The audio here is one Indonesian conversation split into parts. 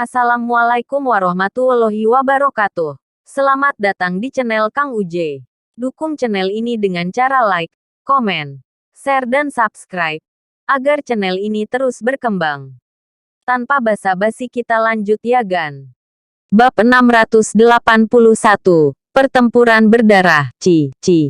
Assalamualaikum warahmatullahi wabarakatuh. Selamat datang di channel Kang Uje. Dukung channel ini dengan cara like, komen, share dan subscribe, agar channel ini terus berkembang. Tanpa basa-basi kita lanjut ya gan. Bab 681. Pertempuran berdarah.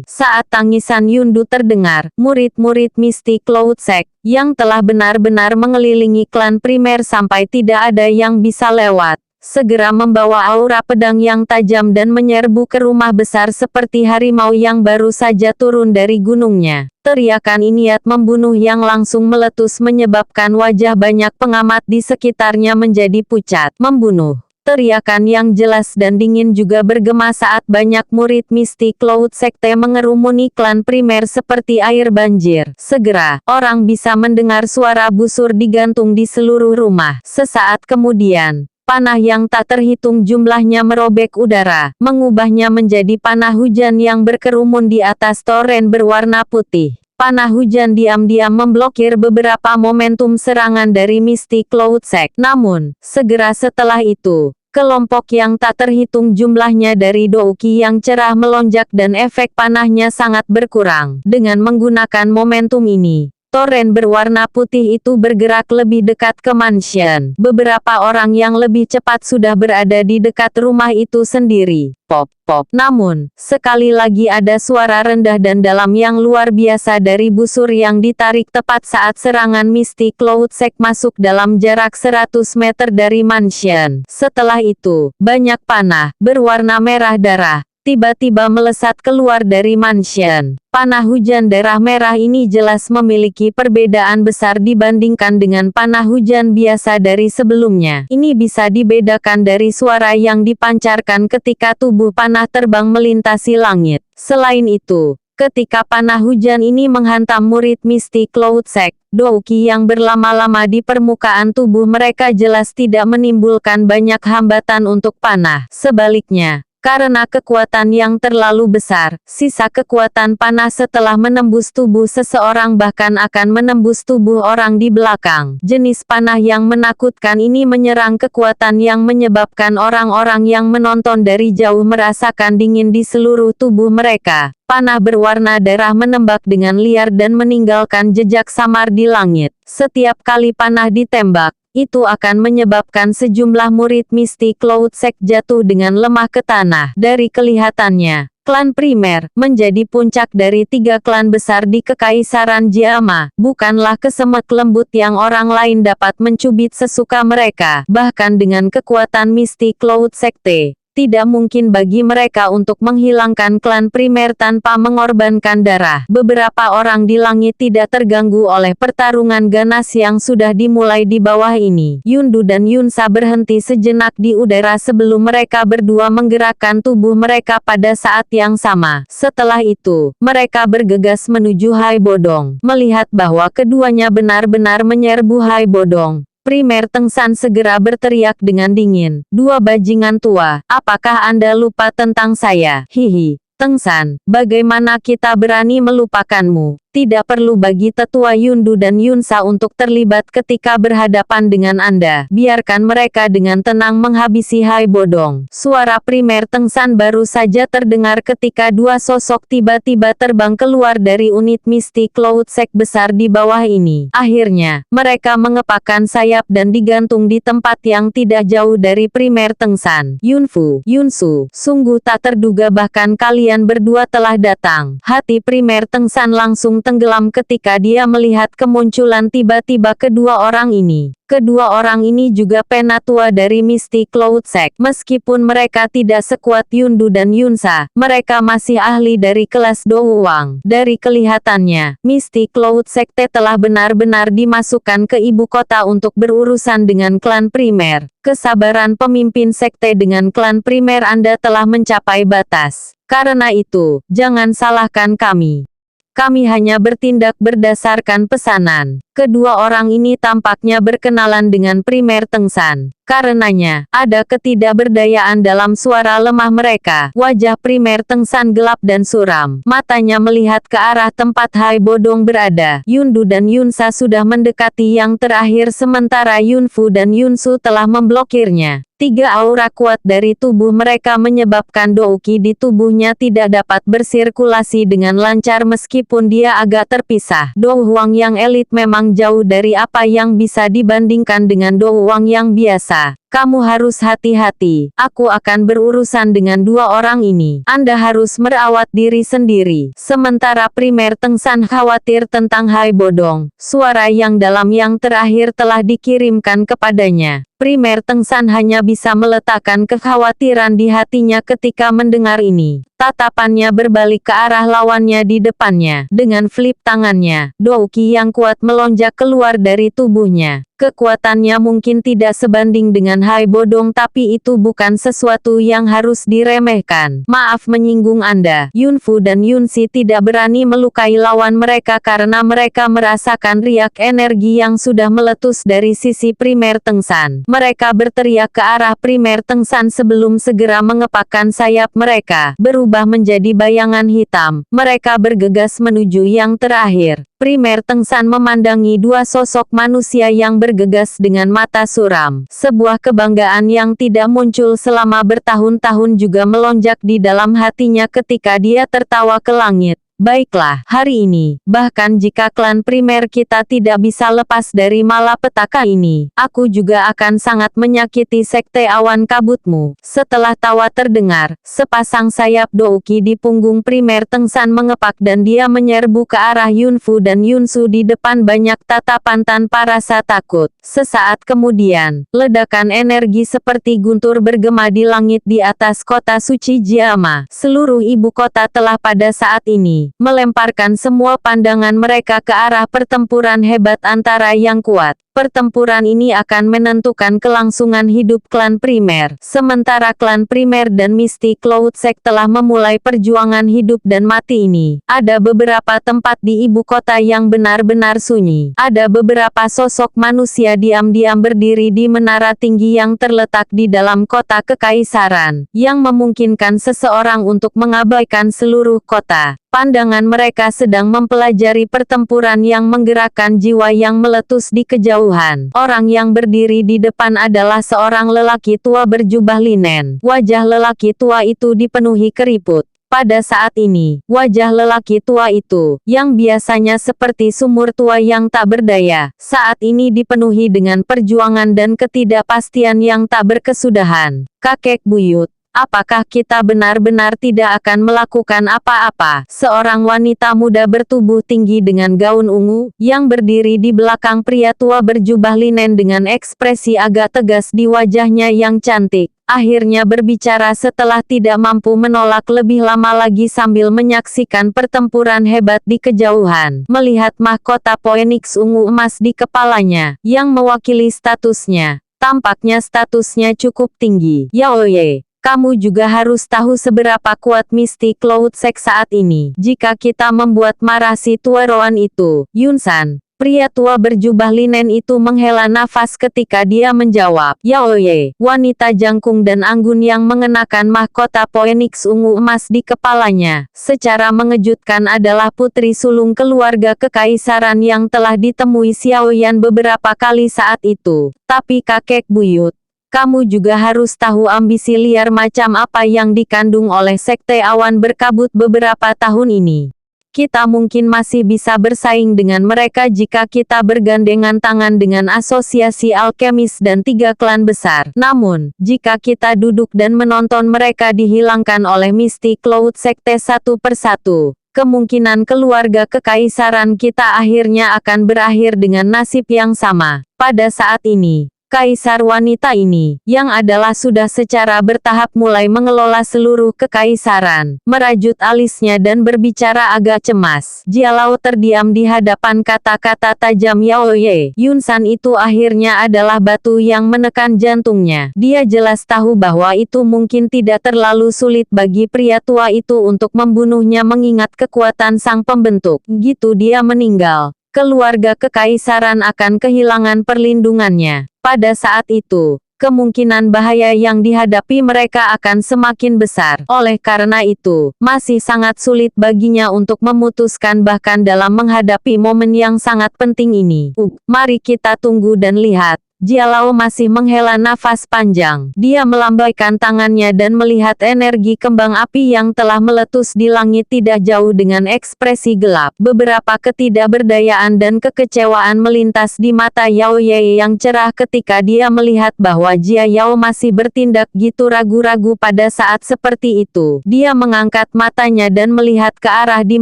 Saat tangisan Yundu terdengar, murid-murid mistik Cloud Sect, yang telah benar-benar mengelilingi klan primer sampai tidak ada yang bisa lewat, segera membawa aura pedang yang tajam dan menyerbu ke rumah besar seperti harimau yang baru saja turun dari gunungnya. Teriakan niat membunuh yang langsung meletus menyebabkan wajah banyak pengamat di sekitarnya menjadi pucat. Membunuh. Teriakan yang jelas dan dingin juga bergema saat banyak murid mistik Cloud Sekte mengerumuni klan primer seperti air banjir. Segera, orang bisa mendengar suara busur digantung di seluruh rumah. Sesaat kemudian, panah yang tak terhitung jumlahnya merobek udara, mengubahnya menjadi panah hujan yang berkerumun di atas toren berwarna putih. Panah hujan diam-diam memblokir beberapa momentum serangan dari mistik Cloud Sect. Namun, segera setelah itu, kelompok yang tak terhitung jumlahnya dari Douki yang cerah melonjak dan efek panahnya sangat berkurang. Dengan menggunakan momentum ini, toren berwarna putih itu bergerak lebih dekat ke mansion. Beberapa orang yang lebih cepat sudah berada di dekat rumah itu sendiri. Pop. Namun, sekali lagi ada suara rendah dan dalam yang luar biasa dari busur yang ditarik tepat saat serangan mistik Cloud Sect masuk dalam jarak 100 meter dari mansion. Setelah itu, banyak panah, berwarna merah darah, tiba-tiba melesat keluar dari mansion. Panah hujan darah merah ini jelas memiliki perbedaan besar dibandingkan dengan panah hujan biasa dari sebelumnya. Ini bisa dibedakan dari suara yang dipancarkan ketika tubuh panah terbang melintasi langit. Selain itu, ketika panah hujan ini menghantam murid mistik Cloud Sect, Douki yang berlama-lama di permukaan tubuh mereka jelas tidak menimbulkan banyak hambatan untuk panah. Sebaliknya, karena kekuatan yang terlalu besar, sisa kekuatan panah setelah menembus tubuh seseorang bahkan akan menembus tubuh orang di belakang. Jenis panah yang menakutkan ini menyerang kekuatan yang menyebabkan orang-orang yang menonton dari jauh merasakan dingin di seluruh tubuh mereka. Panah berwarna darah menembak dengan liar dan meninggalkan jejak samar di langit. Setiap kali panah ditembak, itu akan menyebabkan sejumlah murid mistik Cloud Sect jatuh dengan lemah ke tanah. Dari kelihatannya, klan primer menjadi puncak dari 3 klan besar di Kekaisaran Jiama. Bukanlah kesemek lembut yang orang lain dapat mencubit sesuka mereka. Bahkan dengan kekuatan mistik Cloud Sekte, tidak mungkin bagi mereka untuk menghilangkan klan primer tanpa mengorbankan darah. Beberapa orang di langit tidak terganggu oleh pertarungan ganas yang sudah dimulai di bawah ini. Yundu dan Yunsa berhenti sejenak di udara sebelum mereka berdua menggerakkan tubuh mereka pada saat yang sama. Setelah itu, mereka bergegas menuju Hai Bodong. Melihat bahwa keduanya benar-benar menyerbu Hai Bodong, Primer Tengsan segera berteriak dengan dingin. "Dua bajingan tua, apakah Anda lupa tentang saya? Hihi, Tengsan, bagaimana kita berani melupakanmu? Tidak perlu bagi tetua Yundu dan Yunsa untuk terlibat ketika berhadapan dengan Anda. Biarkan mereka dengan tenang menghabisi Hai Bodong." Suara Primer Tengsan baru saja terdengar ketika dua sosok tiba-tiba terbang keluar dari unit mistik Cloud Sect besar di bawah ini. Akhirnya, mereka mengepakkan sayap dan digantung di tempat yang tidak jauh dari Primer Tengsan. "Yunfu, Yunsu, sungguh tak terduga bahkan kalian berdua telah datang." Hati Primer Tengsan langsung tenggelam ketika dia melihat kemunculan tiba-tiba kedua orang ini. Kedua orang ini juga penatua dari mistik Cloud Sect. Meskipun mereka tidak sekuat Yundu dan Yunsa, mereka masih ahli dari kelas Douwang. Dari kelihatannya, mistik Cloud Sekte telah benar-benar dimasukkan ke ibu kota untuk berurusan dengan klan primer. Kesabaran pemimpin sekte dengan klan primer Anda telah mencapai batas. Karena itu, jangan salahkan kami. Kami hanya bertindak berdasarkan pesanan. Kedua orang ini tampaknya berkenalan dengan primer Tengsan. Karenanya, ada ketidakberdayaan dalam suara lemah mereka. Wajah primer Tengsan gelap dan suram. Matanya melihat ke arah tempat Hai Bodong berada. Yundu dan Yunsa sudah mendekati yang terakhir sementara Yunfu dan Yunsu telah memblokirnya. 3 aura kuat dari tubuh mereka menyebabkan Douki di tubuhnya tidak dapat bersirkulasi dengan lancar meskipun dia agak terpisah. Dou Huang yang elit memang jauh dari apa yang bisa dibandingkan dengan Dou Huang yang biasa. Kamu harus hati-hati. Aku akan berurusan dengan 2 orang ini. Anda harus merawat diri sendiri. Sementara primer Tengsan khawatir tentang Hai Bodong. Suara yang dalam yang terakhir telah dikirimkan kepadanya. Primer Tengsan hanya bisa meletakkan kekhawatiran di hatinya ketika mendengar ini. Tatapannya berbalik ke arah lawannya di depannya. Dengan flip tangannya, Douki yang kuat melonjak keluar dari tubuhnya. Kekuatannya mungkin tidak sebanding dengan Hai Bodong tapi itu bukan sesuatu yang harus diremehkan. Maaf menyinggung Anda. Yunfu dan Yunsi tidak berani melukai lawan mereka karena mereka merasakan riak energi yang sudah meletus dari sisi primer Tengsan. Mereka berteriak ke arah primer Tengsan sebelum segera mengepakkan sayap mereka. Berubah menjadi bayangan hitam. Mereka bergegas menuju yang terakhir. Primer Tengsan memandangi 2 sosok manusia yang bergegas dengan mata suram. Sebuah kebanggaan yang tidak muncul selama bertahun-tahun juga melonjak di dalam hatinya ketika dia tertawa ke langit. Baiklah, hari ini, bahkan jika klan primer kita tidak bisa lepas dari malapetaka ini, aku juga akan sangat menyakiti sekte awan kabutmu. Setelah tawa terdengar, sepasang sayap Douki di punggung primer Tengsan mengepak dan dia menyerbu ke arah Yunfu dan Yunsu di depan banyak tatapan tanpa rasa takut. Sesaat kemudian, ledakan energi seperti guntur bergema di langit di atas kota suci Jiama. Seluruh ibu kota telah pada saat ini melemparkan semua pandangan mereka ke arah pertempuran hebat antara yang kuat. Pertempuran ini akan menentukan kelangsungan hidup klan primer. Sementara klan primer dan Misty Cloud Sect telah memulai perjuangan hidup dan mati ini. Ada beberapa tempat di ibu kota yang benar-benar sunyi. Ada beberapa sosok manusia diam-diam berdiri di menara tinggi yang terletak di dalam kota kekaisaran, yang memungkinkan seseorang untuk mengabaikan seluruh kota. Pandangan mereka sedang mempelajari pertempuran yang menggerakkan jiwa yang meletus di kejauhan. Orang yang berdiri di depan adalah seorang lelaki tua berjubah linen. Wajah lelaki tua itu dipenuhi keriput. Pada saat ini, wajah lelaki tua itu, yang biasanya seperti sumur tua yang tak berdaya, saat ini dipenuhi dengan perjuangan dan ketidakpastian yang tak berkesudahan. Kakek buyut. Apakah kita benar-benar tidak akan melakukan apa-apa? Seorang wanita muda bertubuh tinggi dengan gaun ungu, yang berdiri di belakang pria tua berjubah linen dengan ekspresi agak tegas di wajahnya yang cantik, akhirnya berbicara setelah tidak mampu menolak lebih lama lagi sambil menyaksikan pertempuran hebat di kejauhan. Melihat mahkota Phoenix ungu emas di kepalanya, yang mewakili statusnya, tampaknya statusnya cukup tinggi. Yaoye. Kamu juga harus tahu seberapa kuat Misty Cloud Sect saat ini. Jika kita membuat marah si tuaroan itu, Yunsan, pria tua berjubah linen itu menghela nafas ketika dia menjawab. Yaoye, wanita jangkung dan anggun yang mengenakan mahkota Phoenix ungu emas di kepalanya, secara mengejutkan adalah putri sulung keluarga kekaisaran yang telah ditemui Xiaoyan beberapa kali saat itu. Tapi kakek buyut, kamu juga harus tahu ambisi liar macam apa yang dikandung oleh sekte awan berkabut beberapa tahun ini. Kita mungkin masih bisa bersaing dengan mereka jika kita bergandengan tangan dengan asosiasi alkemis dan 3 klan besar. Namun, jika kita duduk dan menonton mereka dihilangkan oleh Misty Cloud Sekte satu persatu, kemungkinan keluarga kekaisaran kita akhirnya akan berakhir dengan nasib yang sama. Pada saat ini, Kaisar wanita ini, yang adalah sudah secara bertahap mulai mengelola seluruh kekaisaran, merajut alisnya dan berbicara agak cemas. Jialao terdiam di hadapan kata-kata tajam Yao Ye. Yunsan itu akhirnya adalah batu yang menekan jantungnya. Dia jelas tahu bahwa itu mungkin tidak terlalu sulit bagi pria tua itu untuk membunuhnya mengingat kekuatan sang pembentuk. Gitu dia meninggal, keluarga kekaisaran akan kehilangan perlindungannya. Pada saat itu, kemungkinan bahaya yang dihadapi mereka akan semakin besar. Oleh karena itu, masih sangat sulit baginya untuk memutuskan bahkan dalam menghadapi momen yang sangat penting ini. Mari kita tunggu dan lihat. Jialao masih menghela nafas panjang. Dia melambaikan tangannya dan melihat energi kembang api yang telah meletus di langit tidak jauh dengan ekspresi gelap. Beberapa ketidakberdayaan dan kekecewaan melintas di mata Yao Ye yang cerah ketika dia melihat bahwa Jia Yao masih bertindak gitu ragu-ragu pada saat seperti itu. Dia mengangkat matanya dan melihat ke arah di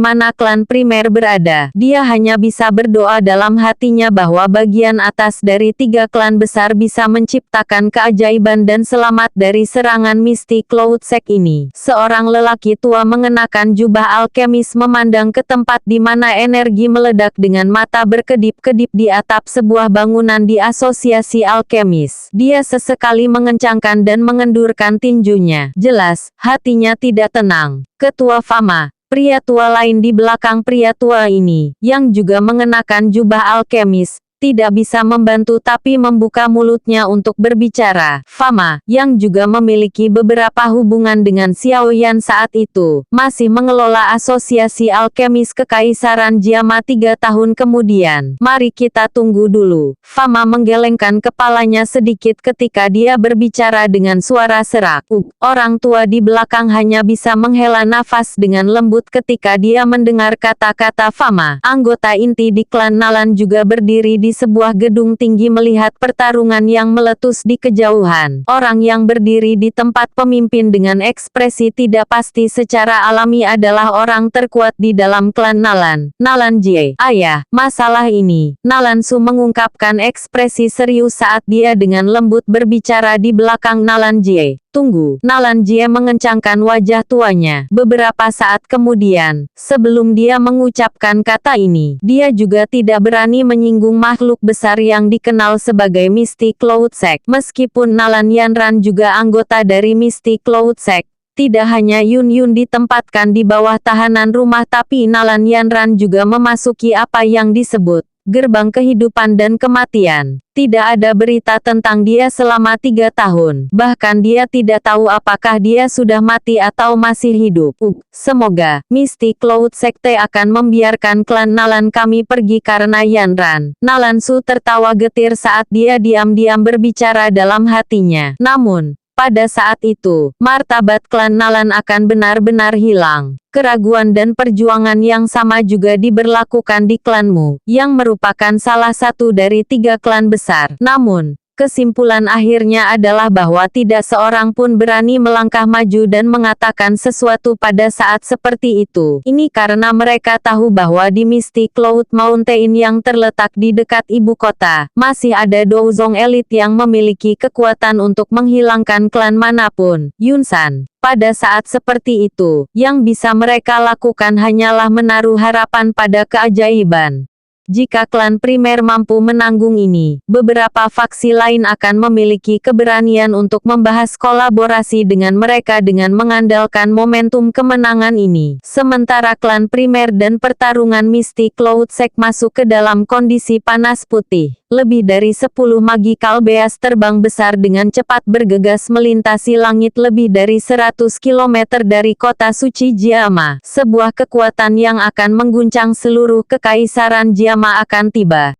mana klan primer berada. Dia hanya bisa berdoa dalam hatinya bahwa bagian atas dari 3 klan besar bisa menciptakan keajaiban dan selamat dari serangan Misty Cloud Sect ini. Seorang lelaki tua mengenakan jubah alkemis memandang ke tempat di mana energi meledak dengan mata berkedip-kedip di atap sebuah bangunan di asosiasi alkemis. Dia sesekali mengencangkan dan mengendurkan tinjunya. Jelas, hatinya tidak tenang. Ketua Fama, pria tua lain di belakang pria tua ini, yang juga mengenakan jubah alkemis, tidak bisa membantu tapi membuka mulutnya untuk berbicara. Fama, yang juga memiliki beberapa hubungan dengan Xiao Yan saat itu, masih mengelola asosiasi alkemis kekaisaran Jiama 3 tahun kemudian. Mari kita tunggu dulu. Fama menggelengkan kepalanya sedikit ketika dia berbicara dengan suara serak. Orang tua di belakang hanya bisa menghela nafas dengan lembut ketika dia mendengar kata-kata Fama. Anggota inti di klan Nalan juga berdiri di sebuah gedung tinggi melihat pertarungan yang meletus di kejauhan. Orang yang berdiri di tempat pemimpin dengan ekspresi tidak pasti secara alami adalah orang terkuat di dalam klan Nalan. Nalan Jie. Ayah, masalah ini. Nalan Su mengungkapkan ekspresi serius saat dia dengan lembut berbicara di belakang Nalan Jie. Tunggu. Nalan Jie mengencangkan wajah tuanya. Beberapa saat kemudian, sebelum dia mengucapkan kata ini, dia juga tidak berani menyinggung makhluk besar yang dikenal sebagai Misty Cloud Sect. Meskipun Nalan Yanran juga anggota dari Misty Cloud Sect, tidak hanya Yun Yun ditempatkan di bawah tahanan rumah tapi Nalan Yanran juga memasuki apa yang disebut gerbang kehidupan dan kematian. Tidak ada berita tentang dia selama 3 tahun. Bahkan dia tidak tahu apakah dia sudah mati atau masih hidup. Semoga Misty Cloud Sekte akan membiarkan klan Nalan kami pergi karena Yanran. Nalan Su tertawa getir saat dia diam-diam berbicara dalam hatinya. Namun, pada saat itu, martabat klan Nalan akan benar-benar hilang. Keraguan dan perjuangan yang sama juga diberlakukan di klanmu, yang merupakan salah satu dari 3 klan besar. Namun, kesimpulan akhirnya adalah bahwa tidak seorang pun berani melangkah maju dan mengatakan sesuatu pada saat seperti itu. Ini karena mereka tahu bahwa di Misty Cloud Mountain yang terletak di dekat ibu kota, masih ada Douzong elit yang memiliki kekuatan untuk menghilangkan klan manapun. Yunsan, pada saat seperti itu, yang bisa mereka lakukan hanyalah menaruh harapan pada keajaiban. Jika klan primer mampu menanggung ini, beberapa faksi lain akan memiliki keberanian untuk membahas kolaborasi dengan mereka dengan mengandalkan momentum kemenangan ini. Sementara klan primer dan pertarungan Misty Cloud Sect masuk ke dalam kondisi panas putih. Lebih dari 10 magical beast terbang besar dengan cepat bergegas melintasi langit lebih dari 100 km dari kota suci Jiama. Sebuah kekuatan yang akan mengguncang seluruh kekaisaran Jiama akan tiba.